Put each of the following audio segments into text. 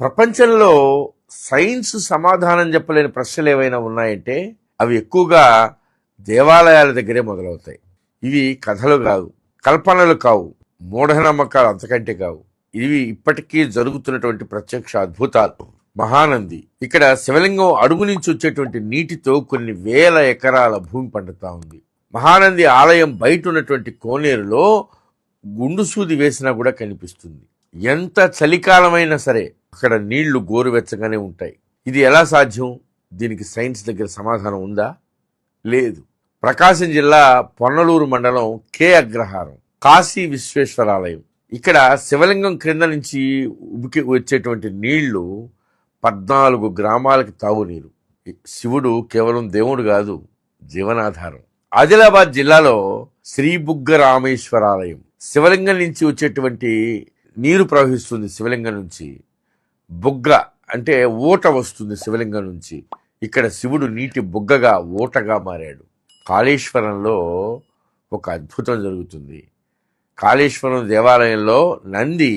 ప్రపంచంలో సైన్స్ సమాధానం చెప్పలేని ప్రశ్నలు ఏవైనా ఉన్నాయంటే అవి ఎక్కువగా దేవాలయాల దగ్గరే మొదలవుతాయి. ఇవి కథలు కావు, కల్పనలు కావు, మూఢనమ్మకాలు అంతకంటే కావు. ఇవి ఇప్పటికీ జరుగుతున్నటువంటి ప్రత్యక్ష అద్భుతాలు. మహానంది ఇక్కడ శివలింగం అడుగు నుంచి వచ్చేటువంటి నీటితో కొన్ని వేల ఎకరాల భూమి పండుతా ఉంది. మహానంది ఆలయం బయట ఉన్నటువంటి కోనేరులో గుండు సూది వేసినా కూడా కనిపిస్తుంది. ఎంత చలికాలమైనా సరే అక్కడ నీళ్లు గోరువెచ్చగానే ఉంటాయి. ఇది ఎలా సాధ్యం? దీనికి సైన్స్ దగ్గర సమాధానం ఉందా? లేదు. ప్రకాశం జిల్లా పొన్నలూరు మండలం కే అగ్రహారం కాశీ విశ్వేశ్వరాలయం. ఇక్కడ శివలింగం క్రింద నుంచి ఉబికి వచ్చేటువంటి నీళ్లు 14 గ్రామాలకి తాగునీరు. శివుడు కేవలం దేవుడు కాదు, జీవనాధారం. ఆదిలాబాద్ జిల్లాలో శ్రీ బుగ్గ రామేశ్వరాలయం. శివలింగం నుంచి వచ్చేటువంటి నీరు ప్రవహిస్తుంది. శివలింగం నుంచి బుగ్గ అంటే ఊట వస్తుంది. శివలింగం నుంచి ఇక్కడ శివుడు నీటి బుగ్గగా ఊటగా మారాడు. కాళేశ్వరంలో ఒక అద్భుతం జరుగుతుంది. కాళేశ్వరం దేవాలయంలో నంది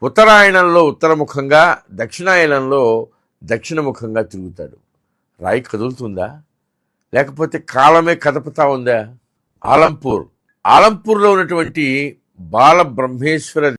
ఉత్తరాయణంలో ఉత్తరముఖంగా, దక్షిణాయనంలో దక్షిణముఖంగా తిరుగుతాడు. రాయి కదులుతుందా, లేకపోతే కాలమే కదపుతా ఉందా? ఆలంపూర్లో ఉన్నటువంటి బాలబ్రహ్మేశ్వర